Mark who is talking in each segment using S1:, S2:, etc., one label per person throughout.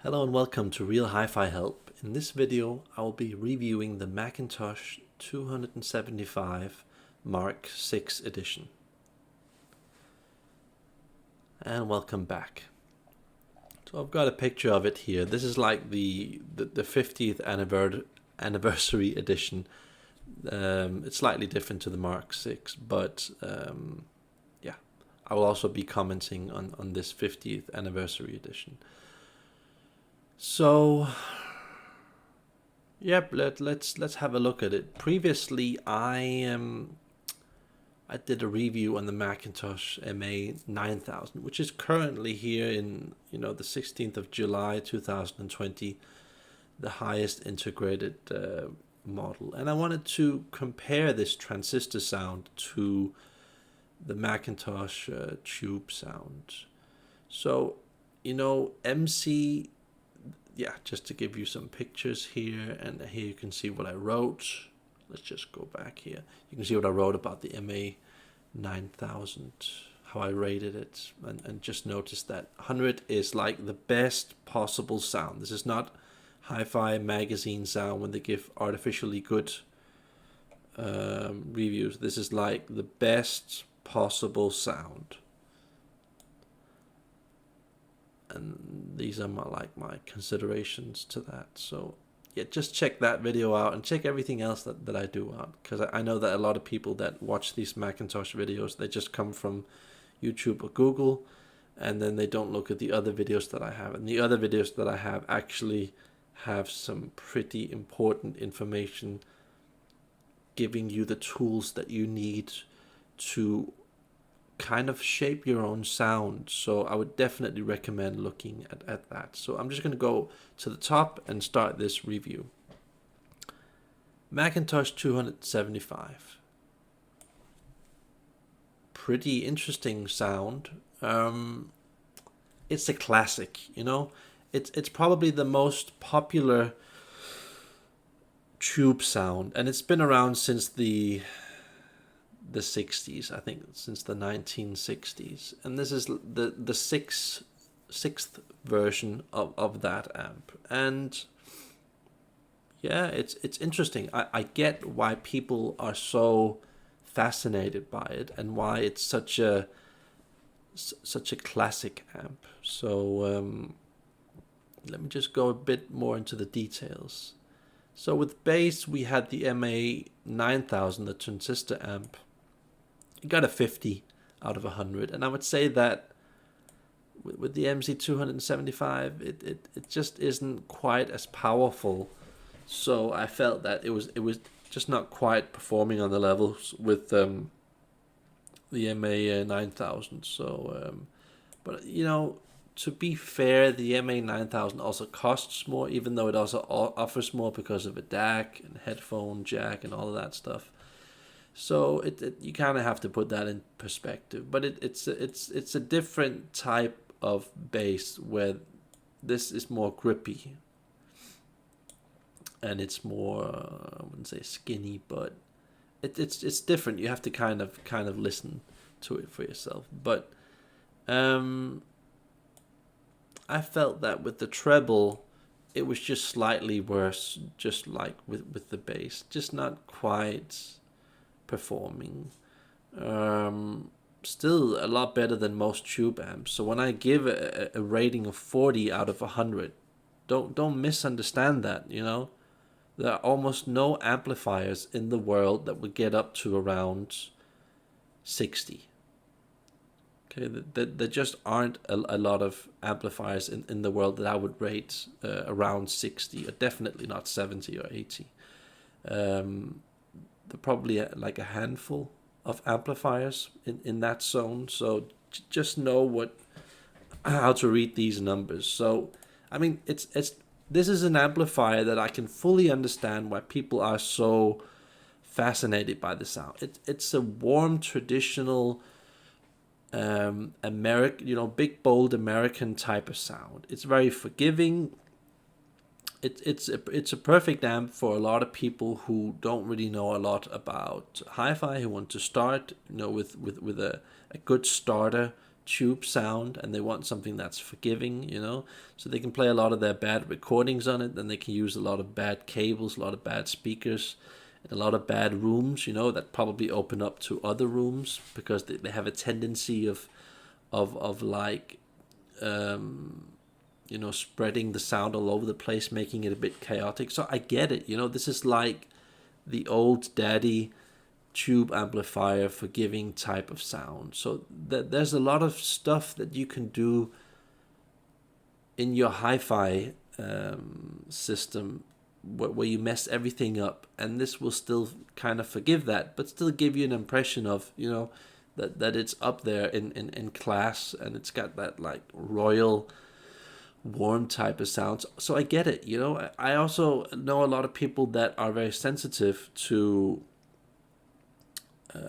S1: Hello and welcome to Real Hi-Fi Help. In this video, I will be reviewing the Mcintosh 275 Mark 6 edition. And welcome back. So I've got a picture of it here. This is like the 50th anniversary edition. It's slightly different to the Mark 6, but yeah, I will also be commenting on this 50th anniversary edition. So, yep, let's have a look at it. Previously, I did a review on the Mcintosh MA9000, which is currently here in the 16th of July 2020, the highest integrated model. And I wanted to compare this transistor sound to the Mcintosh tube sound. So, MC. Yeah, just to give you some pictures here, and here you can see what I wrote. Let's just go back here. You can see what I wrote about the MA9000, how I rated it, and just notice that 100 is like the best possible sound. This is not Hi-Fi magazine sound when they give artificially good reviews. This is like the best possible sound. And these are my considerations to that. So yeah, just check that video out and check everything else that I do out, because I know that a lot of people that watch these Mcintosh videos, they just come from YouTube or Google, and then they don't look at the other videos that I have. And the other videos that I have actually have some pretty important information, giving you the tools that you need to kind of shape your own sound. So I would definitely recommend looking at that. So I'm just going to go to the top and start this review. Mcintosh 275. Pretty interesting sound. It's a classic, It's probably the most popular tube sound, and it's been around since the 60s, I think, since the 1960s, and this is the sixth version of that amp. And yeah, it's interesting. I get why people are so fascinated by it and why it's such a classic amp. So let me just go a bit more into the details. So with bass, we had the MA9000, the transistor amp. It got a 50 out of 100, and I would say that with the MC275, it just isn't quite as powerful. So I felt that it was just not quite performing on the levels with the MA9000. So, but to be fair, the MA9000 also costs more, even though it also offers more because of a DAC and headphone jack and all of that stuff. So you kind of have to put that in perspective. But it's a different type of bass, where this is more grippy, and it's more I wouldn't say skinny, but it's different. You have to kind of listen to it for yourself. But I felt that with the treble, it was just slightly worse, just like with the bass, just not quite performing. Still a lot better than most tube amps. So when I give a rating of 40 out of 100, don't misunderstand that. There are almost no amplifiers in the world that would get up to around 60. Okay, there just aren't a lot of amplifiers in the world that I would rate around 60, or definitely not 70 or 80. They're probably like a handful of amplifiers in that zone. So just know how to read these numbers. So I mean, this is an amplifier that I can fully understand why people are so fascinated by the sound. It's a warm, traditional American, big, bold American type of sound. It's very forgiving. It's a perfect amp for a lot of people who don't really know a lot about hi-fi, who want to start with a good starter tube sound, and they want something that's forgiving, so they can play a lot of their bad recordings on it, then they can use a lot of bad cables, a lot of bad speakers, and a lot of bad rooms, that probably open up to other rooms, because they have a tendency of like spreading the sound all over the place, making it a bit chaotic. So I get it, this is like the old daddy tube amplifier forgiving type of sound. So there's a lot of stuff that you can do in your hi-fi system where you mess everything up, and this will still kind of forgive that, but still give you an impression of that it's up there in class, and it's got that like royal warm type of sounds. So I get it. I also know a lot of people that are very sensitive to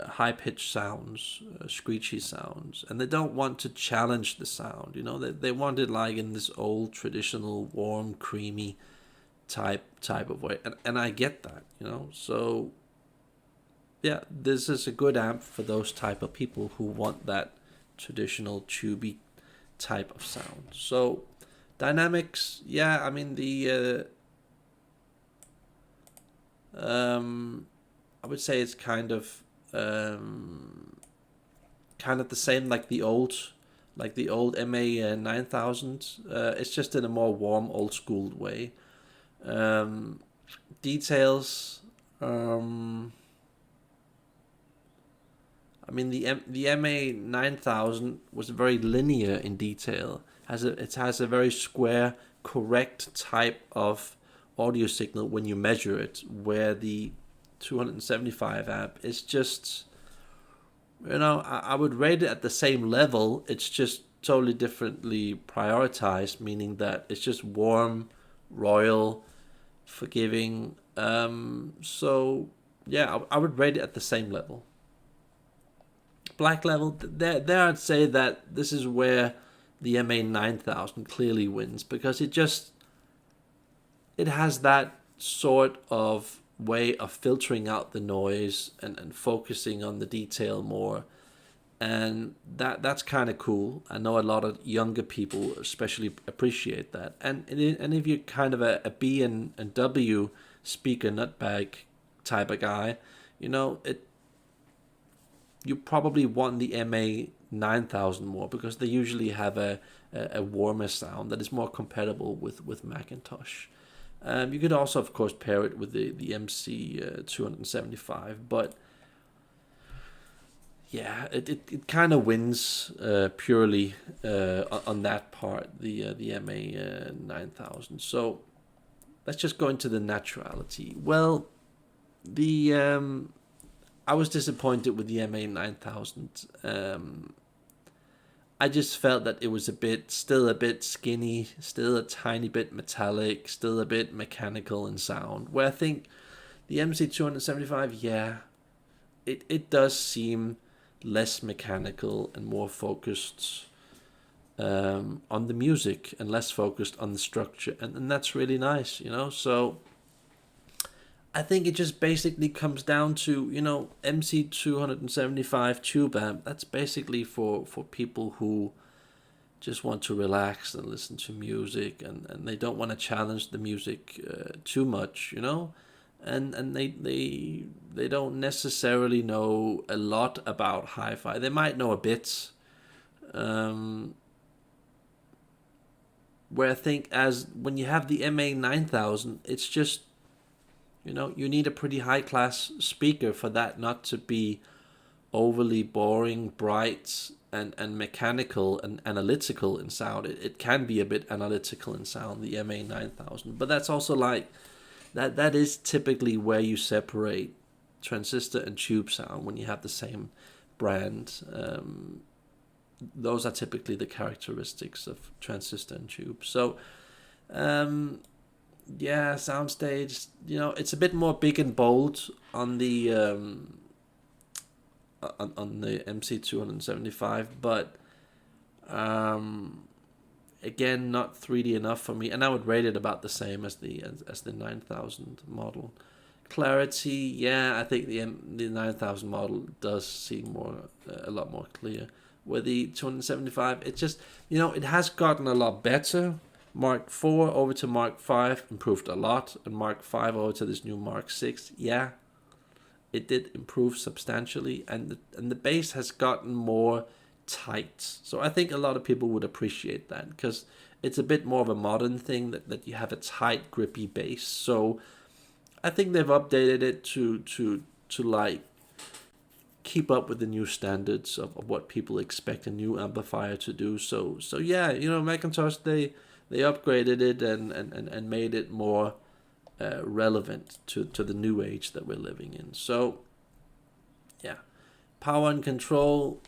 S1: high pitched sounds, screechy sounds, and they don't want to challenge the sound. They want it like in this old traditional warm, creamy type of way, and I get that. So yeah, this is a good amp for those type of people who want that traditional tubey type of sound. So dynamics, yeah, I mean the I would say it's kind of the same like the old MA 9000. It's just in a more warm, old school way. Details. I mean the MA 9000 was very linear in detail. It has a very square, correct type of audio signal when you measure it, where the 275 amp is just, I would rate it at the same level. It's just totally differently prioritized, meaning that it's just warm, royal, forgiving. So yeah, I would rate it at the same level. Black level, there I'd say that this is where the MA 9000 clearly wins, because it has that sort of way of filtering out the noise and focusing on the detail more, and that's kind of cool. I know a lot of younger people especially appreciate that, and if you're kind of a B and W speaker nutbag type of guy, you probably want the MA 9000 more, because they usually have a warmer sound that is more compatible with Mcintosh. You could also, of course, pair it with the MC 275, but yeah, it kind of wins purely on that part, the MA 9000. So let's just go into the naturality. Well, I was disappointed with the MA 9000. I just felt that it was still a bit skinny, still a tiny bit metallic, still a bit mechanical in sound. Where I think the MC 275, yeah, it does seem less mechanical and more focused on the music and less focused on the structure, and that's really nice, So I think it just basically comes down to, MC 275 tube amp. That's basically for people who just want to relax and listen to music, and they don't want to challenge the music too much, and they don't necessarily know a lot about hi-fi. They might know a bit, where I think as when you have the MA 9000, it's just, you need a pretty high-class speaker for that not to be overly boring, bright, and mechanical and analytical in sound. It can be a bit analytical in sound, the MA 9000. But that's also like, that is typically where you separate transistor and tube sound when you have the same brand. Those are typically the characteristics of transistor and tube. So, yeah, soundstage, it's a bit more big and bold on the MC 275, but again, not 3D enough for me, and I would rate it about the same as the 9000 model. Clarity, yeah, I think the 9000 model does seem a lot more clear. with the 275. It just, it has gotten a lot better. Mark 4 over to Mark 5 improved a lot, and Mark 5 over to this new Mark 6, yeah, it did improve substantially, and the base has gotten more tight. So I think a lot of people would appreciate that, because it's a bit more of a modern thing that you have a tight, grippy base. So I think they've updated it to like keep up with the new standards of what people expect a new amplifier to do. So yeah, Mcintosh, they upgraded it and made it more relevant to the new age that we're living in. So yeah, power and control,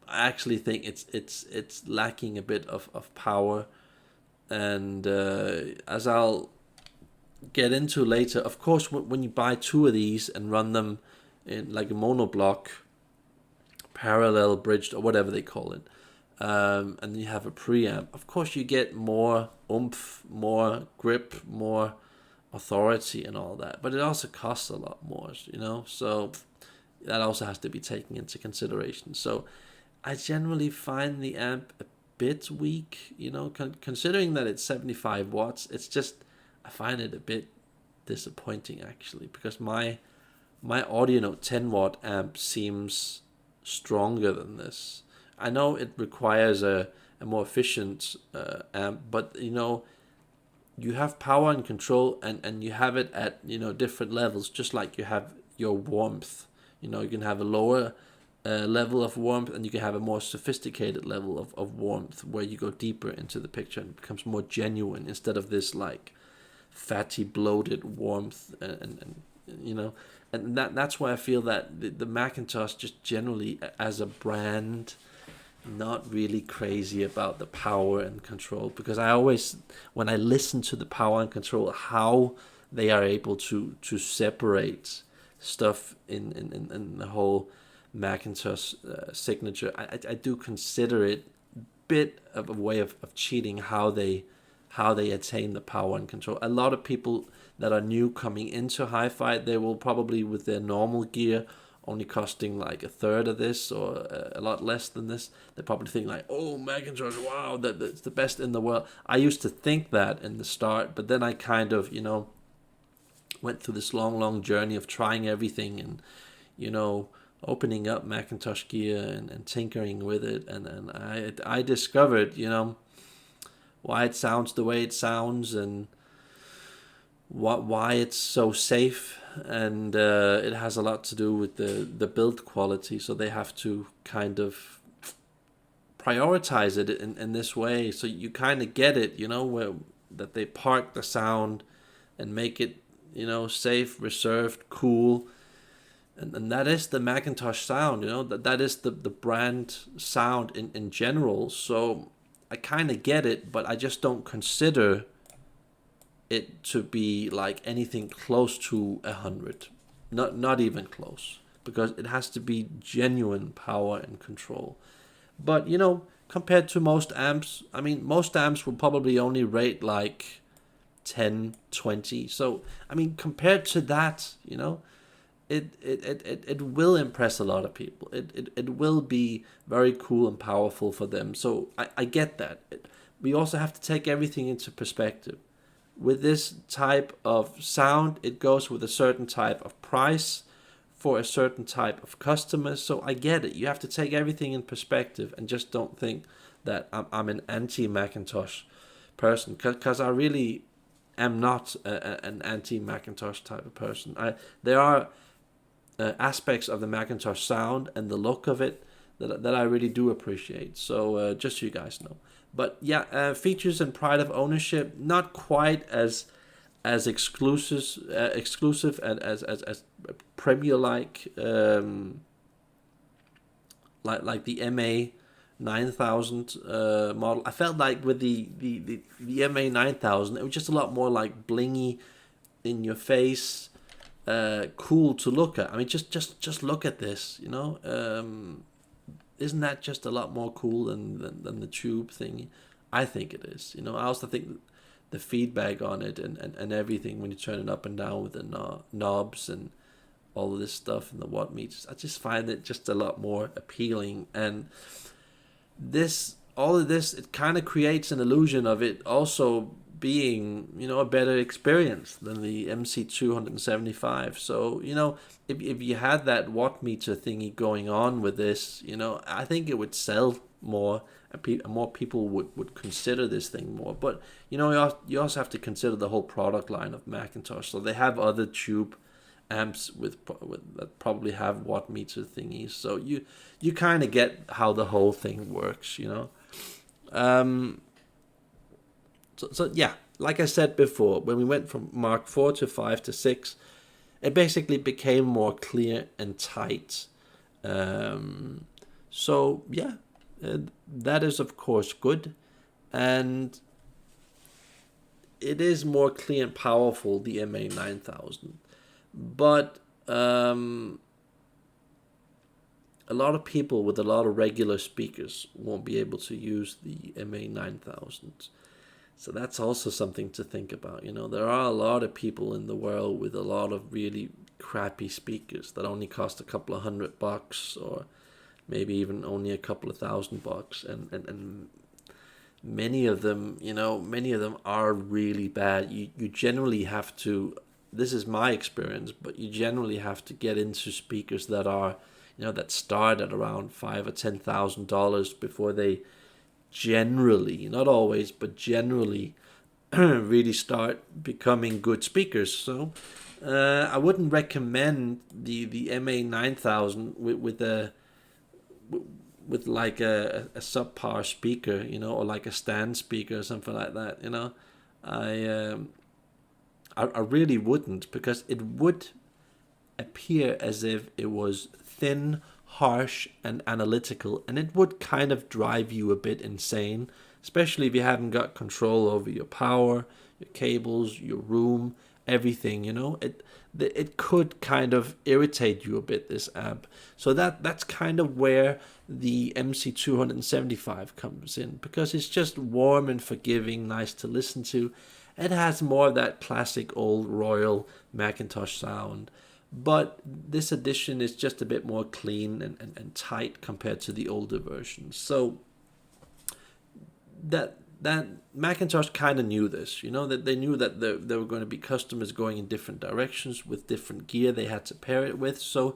S1: I actually think it's lacking a bit of power, and as I'll get into later, of course, when you buy two of these and run them in like a monoblock, parallel bridged, or whatever they call it, and you have a preamp, of course you get more oomph, more grip, more authority and all that, but it also costs a lot more, so that also has to be taken into consideration. So I generally find the amp a bit weak, considering that it's 75 watts. It's just, I find it a bit disappointing actually, because my Audionote 10 watt amp seems stronger than this. I know it requires a more efficient amp, but you have power and control, and you have it at different levels, just like you have your warmth. You can have a lower level of warmth, and you can have a more sophisticated level of warmth, where you go deeper into the picture and it becomes more genuine, instead of this like fatty, bloated warmth, and that's why I feel that the Mcintosh, just generally as a brand, not really crazy about the power and control, because I always, when I listen to the power and control, how they are able to separate stuff in the whole Mcintosh signature, I do consider it a bit of a way of cheating how they attain the power and control. A lot of people that are new coming into hi-fi, they will probably, with their normal gear only costing like a third of this, or a lot less than this, they probably think like, oh, Mcintosh, wow, that's the best in the world. I used to think that in the start, but then I kind of went through this long journey of trying everything, and opening up Mcintosh gear and tinkering with it, and I discovered why it sounds the way it sounds, and why it's so safe, and it has a lot to do with the build quality. So they have to kind of prioritize it in this way, so you kind of get it, where that they park the sound and make it safe, reserved, cool, and that is the Mcintosh sound. That is the brand sound in general. So I kind of get it, but I just don't consider it to be like anything close to 100, not even close, because it has to be genuine power and control. But compared to most amps, I mean, most amps will probably only rate like 10, 20. So I mean, compared to that, it will impress a lot of people. It will be very cool and powerful for them. So I get that. We also have to take everything into perspective. With this type of sound, it goes with a certain type of price for a certain type of customer. So I get it. You have to take everything in perspective, and just don't think that I'm an anti-Mcintosh person, because I really am not an anti-Mcintosh type of person. There are aspects of the Mcintosh sound and the look of it that I really do appreciate. So just so you guys know. But yeah, features and pride of ownership, not quite as exclusive and as premier like the MA 9000 model. I felt like with the MA 9000, it was just a lot more like blingy, in your face, cool to look at. I mean, just look at this, isn't that just a lot more cool than the tube thingy? I think it is. I also think the feedback on it and everything when you turn it up and down with the knobs and all of this stuff and the watt meters. I just find it just a lot more appealing. And all of this, it kind of creates an illusion of it also being, a better experience than the MC275. So, if you had that watt meter thingy going on with this, I think it would sell more, and more people would consider this thing more. But, you also have to consider the whole product line of Mcintosh. So they have other tube amps with that probably have watt meter thingies. So you kind of get how the whole thing works, So yeah, like I said before, when we went from Mark 4 to 5 to 6, it basically became more clear and tight. So yeah, that is of course good, and it is more clear and powerful, the MA9000. But a lot of people with a lot of regular speakers won't be able to use the MA9000. So that's also something to think about. There are a lot of people in the world with a lot of really crappy speakers that only cost a couple of $100, or maybe even only a couple of $1,000, and many of them, are really bad. You generally have to, this is my experience, but you generally have to get into speakers that are, that start at around $5,000 or $10,000 before they generally, not always, but generally really start becoming good speakers. So I wouldn't recommend the MA9000 with like a subpar speaker, or like a stand speaker or something like that. I really wouldn't, because it would appear as if it was thin, harsh, and analytical, and it would kind of drive you a bit insane, especially if you haven't got control over your power, your cables, your room, everything. It could kind of irritate you a bit, this amp. So that's kind of where the MC275 comes in, because it's just warm and forgiving, nice to listen to. It has more of that classic old Royal Mcintosh sound, but this edition is just a bit more clean and tight compared to the older versions. So that Mcintosh kind of knew this, that they knew that there were going to be customers going in different directions with different gear they had to pair it with. So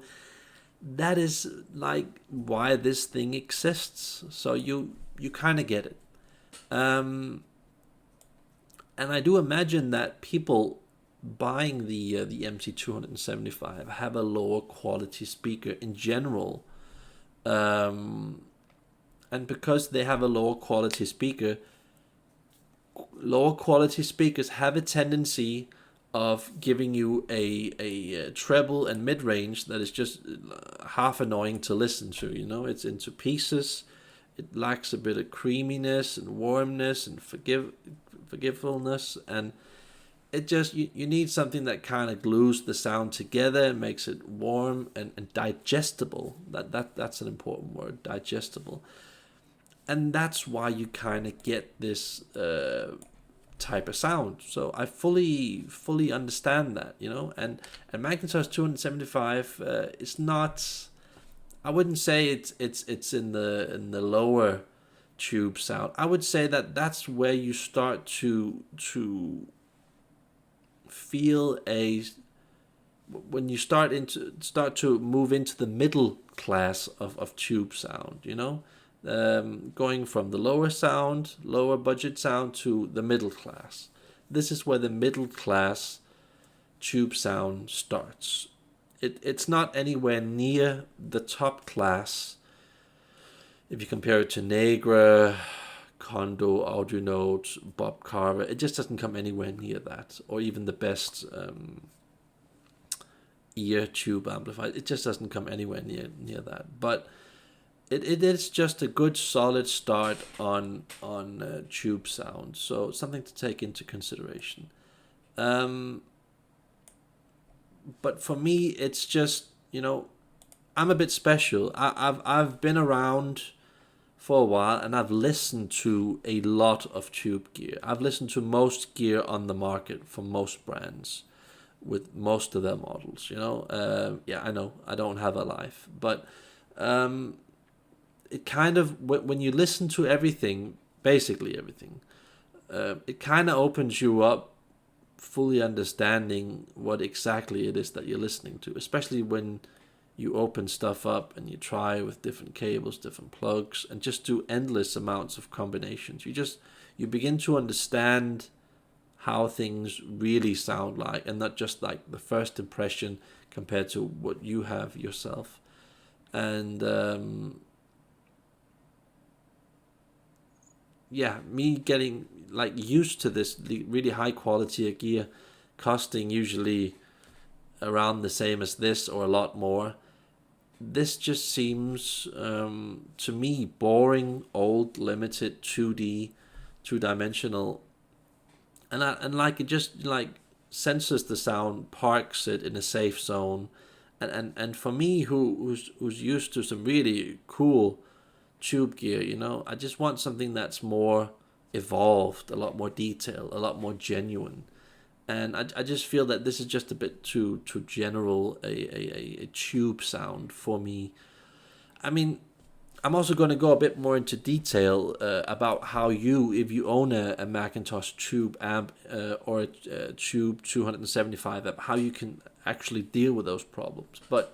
S1: that is like why this thing exists. So you kind of get it. And I do imagine that people buying the MC275 have a lower quality speaker in general, and because they have a lower quality speaker, lower quality speakers have a tendency of giving you a treble and mid range that is just half annoying to listen to. It's into pieces. It lacks a bit of creaminess and warmness and forgivefulness, and it just, you need something that kind of glues the sound together and makes it warm and digestible. That's an important word, digestible. And that's why you kind of get this type of sound. So I fully understand that, and Mcintosh 275 is not, I wouldn't say it's in the lower tube sound. I would say that's where you start to feel when you start to move into the middle class of tube sound, going from the lower budget sound to the middle class. This is where the middle class tube sound starts. It's not anywhere near the top class if you compare it to Negra, Kondo, Audio Note, Bob Carver. It just doesn't come anywhere near that, or even the best ear tube amplifier. It just doesn't come anywhere near that. But it is just a good solid start on tube sound. So something to take into consideration. But for me, it's just, I'm a bit special. I've been around for a while, and I've listened to a lot of tube gear. I've listened to most gear on the market from most brands. with most of their models. Yeah, I know I don't have a life, but it kind of, when you listen to everything, basically everything, it kind of opens you up fully understanding what exactly it is that you're listening to, especially when you open stuff up and you try with different cables, different plugs, and just do endless amounts of combinations. You begin to understand how things really sound like, and not just like the first impression compared to what you have yourself. And yeah, me getting like used to this really high quality gear, costing usually around the same as this or a lot more. This just seems to me boring, old, limited, 2D, two-dimensional, and like it just like censors the sound, parks it in a safe zone, and for me who's used to some really cool tube gear, I just want something that's more evolved, a lot more detailed, a lot more genuine. And I just feel that this is just a bit too general a tube sound for me. I mean, I'm also going to go a bit more into detail about how if you own a Mcintosh tube amp or a tube 275 amp, how you can actually deal with those problems. But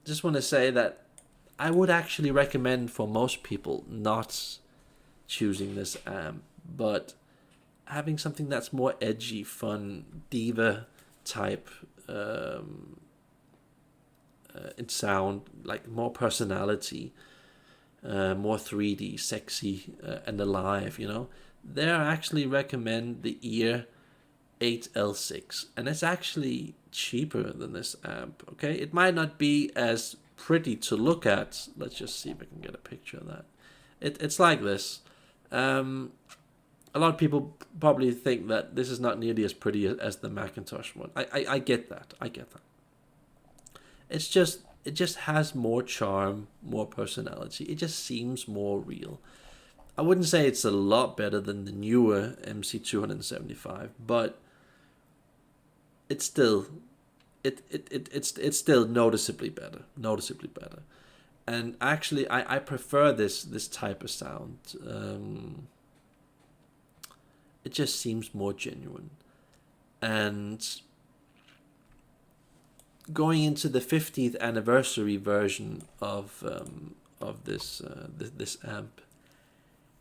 S1: just want to say that I would actually recommend for most people not choosing this amp, but having something that's more edgy, fun, diva type in sound, like more personality, more 3D, sexy, and alive, There I actually recommend the Ear 8L6, and it's actually cheaper than this amp, okay? It might not be as pretty to look at. Let's just see if I can get a picture of that. It's like this. A lot of people probably think that this is not nearly as pretty as the Mcintosh one. I get that. It just has more charm, more personality. It just seems more real. I wouldn't say it's a lot better than the newer MC275, but it's still it's still noticeably better. And actually, I prefer this type of sound. It just seems more genuine. And going into the 50th anniversary version of this amp,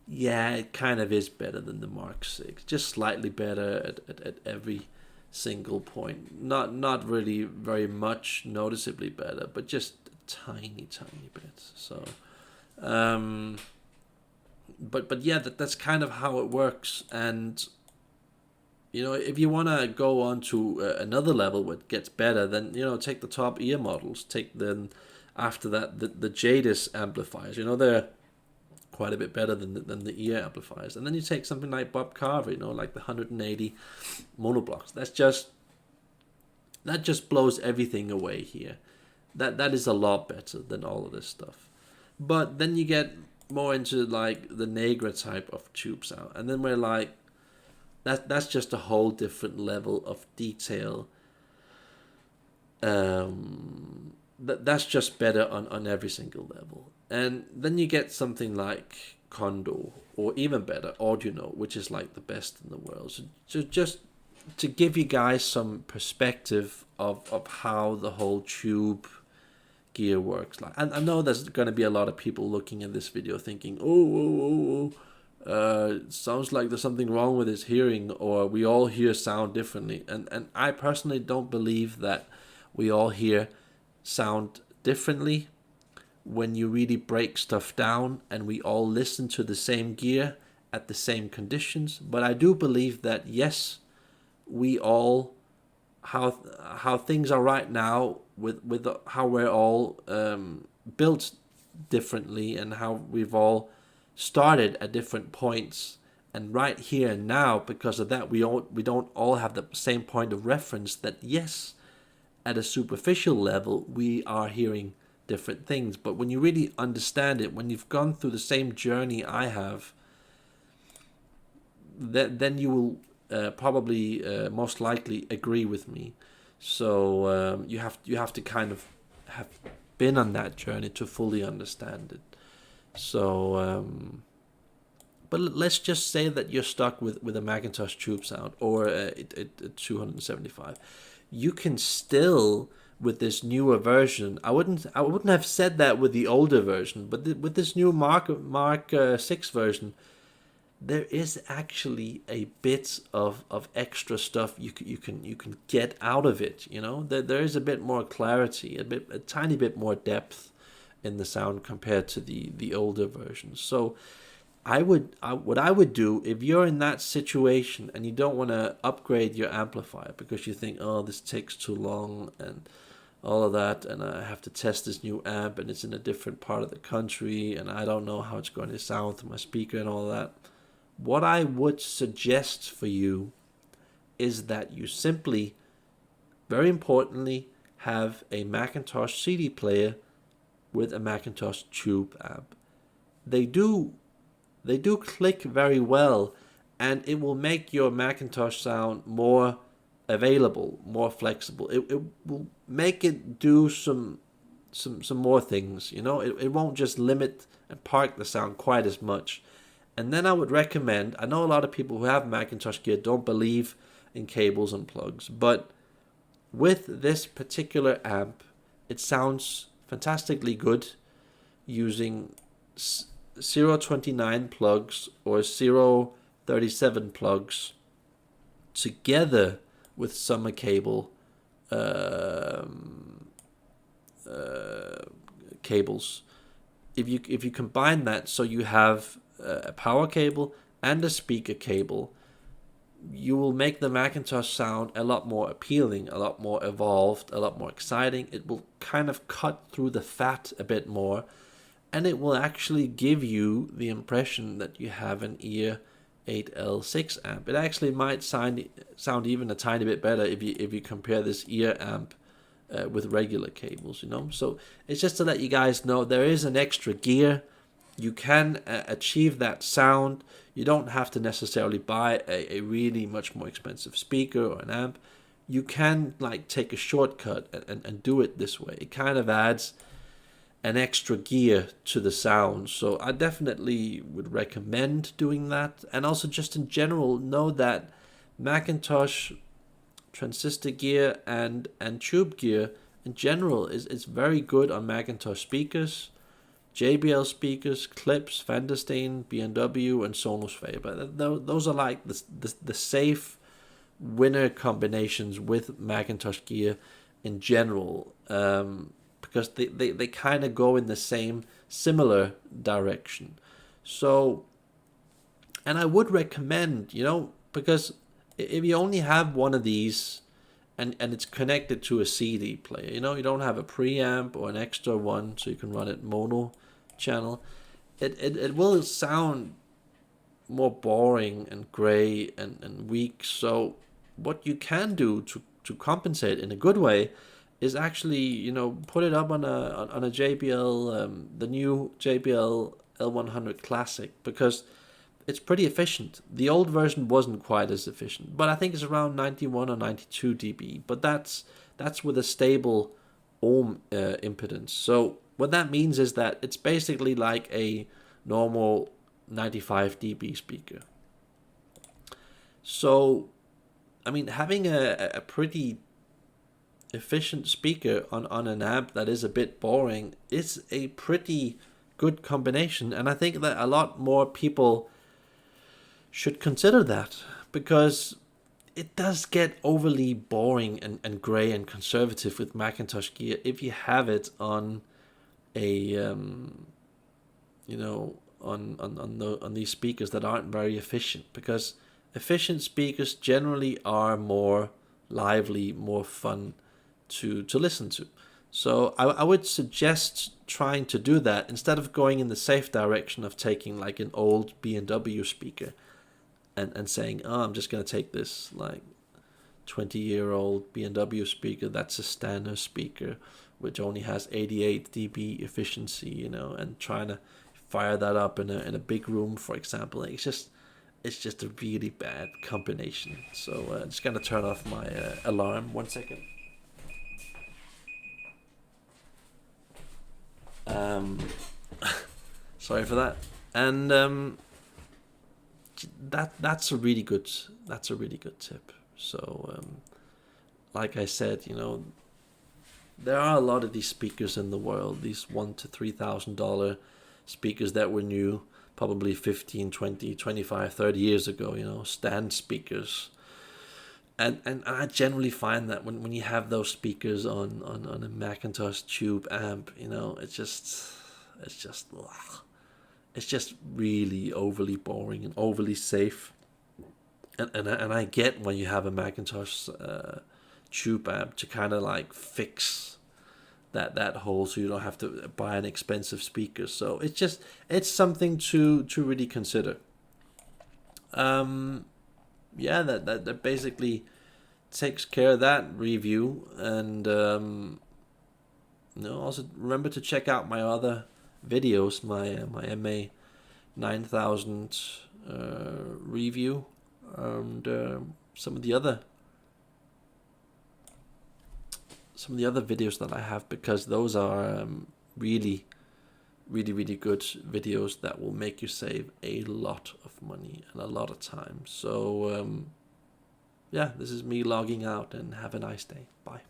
S1: yeah, it kind of is better than the Mark VI. Just slightly better at every single point. Not really very much noticeably better, but just a tiny bit. So, but yeah, that's kind of how it works. And if you want to go on to another level where it gets better, then take the top ear models. Take then after that the Jadis amplifiers. They're quite a bit better than the ear amplifiers. And then you take something like Bob Carver, like the 180 monoblocks. That just blows everything away here. That is a lot better than all of this stuff. But then you get more into like the Negra type of tube sound, and then we're like, that's just a whole different level of detail. That's just better on every single level. And then you get something like Kondo, or even better, Audio, which is like the best in the world. So just to give you guys some perspective of how the whole tube gear works. Like, and I know there's going to be a lot of people looking at this video thinking, sounds like there's something wrong with his hearing, or we all hear sound differently. And I personally don't believe that we all hear sound differently when you really break stuff down and we all listen to the same gear at the same conditions. But I do believe that, yes, we all, how things are right now with how we're all built differently, and how we've all started at different points, and right here and now, because of that, we don't all have the same point of reference. That, yes, at a superficial level we are hearing different things, but when you really understand it, when you've gone through the same journey I have, then you will probably most likely agree with me. So you have to kind of have been on that journey to fully understand it. So, but let's just say that you're stuck with a Macintosh tube sound or a 275. You can still, with this newer version, I wouldn't have said that with the older version, but with this new Mark 6 version, there is actually a bit of extra stuff you can get out of it. You know, there is a bit more clarity, a tiny bit more depth in the sound compared to the older versions. So what I would do if you're in that situation and you don't want to upgrade your amplifier because you think, oh, this takes too long and all of that, and I have to test this new amp and it's in a different part of the country and I don't know how it's going to sound through my speaker and all that. What I would suggest for you is that you simply, very importantly, have a Macintosh CD player with a Macintosh tube amp. They do click very well, and it will make your Macintosh sound more available, more flexible. It will make it do some more things. You know, it won't just limit and park the sound quite as much. And then I would recommend, I know a lot of people who have Macintosh gear don't believe in cables and plugs, but with this particular amp, it sounds fantastically good using 029 plugs or 037 plugs together with summer cable cables. If you combine that, so you have a power cable and a speaker cable, you will make the Macintosh sound a lot more appealing, a lot more evolved, a lot more exciting. It will kind of cut through the fat a bit more, and it will actually give you the impression that you have an Ear 8L6 amp. It actually might sound even a tiny bit better if you compare this Ear amp with regular cables, you know. So it's just to let you guys know there is an extra gear. You can achieve that sound. You don't have to necessarily buy a really much more expensive speaker or an amp. You can like take a shortcut and do it this way. It kind of adds an extra gear to the sound. So I definitely would recommend doing that. And also just in general, know that Macintosh transistor gear and tube gear in general is very good on Macintosh speakers, JBL speakers, Clips, Fenderstein, B&W, and Sonos Faber. Those are like the safe winner combinations with Macintosh gear in general, because they kind of go in the same similar direction. So, and I would recommend, you know, because if you only have one of these and it's connected to a CD player, you know, you don't have a preamp or an extra one so you can run it mono channel, it will sound more boring and gray and weak. So what you can do to compensate in a good way is actually, you know, put it up on a JBL, the new JBL L100 Classic, because it's pretty efficient. The old version wasn't quite as efficient, but I think it's around 91 or 92 dB. But that's with a stable ohm impedance. So what that means is that it's basically like a normal 95 dB speaker. So, I mean, having a pretty efficient speaker on an amp that is a bit boring is a pretty good combination. And I think that a lot more people should consider that, because it does get overly boring and gray and conservative with Macintosh gear if you have it on a you know, on these speakers that aren't very efficient, because efficient speakers generally are more lively, more fun to listen to. So I would suggest trying to do that instead of going in the safe direction of taking like an old B&W speaker and saying, oh, I'm just going to take this like 20-year-old B&W speaker that's a standard speaker which only has 88 dB efficiency, you know, and trying to fire that up in a big room, for example. It's just, it's just a really bad combination. So I'm just gonna turn off my alarm. 1 second. Sorry for that. And that's a really good tip. So like I said, there are a lot of these speakers in the world, these $1,000 to $3,000 speakers that were new probably 15, 20, 25, 30 years ago, stand speakers. And I generally find that when you have those speakers on a Mcintosh tube amp, it's just really overly boring and overly safe. And I get when you have a Mcintosh tube amp to kind of like fix that hole, so you don't have to buy an expensive speaker. So it's something to really consider. Yeah, that basically takes care of that review. And also remember to check out my other videos, my MA 9000 review, and some of the other videos that I have, because those are really good videos that will make you save a lot of money and a lot of time. So yeah, this is me logging out, and have a nice day. Bye.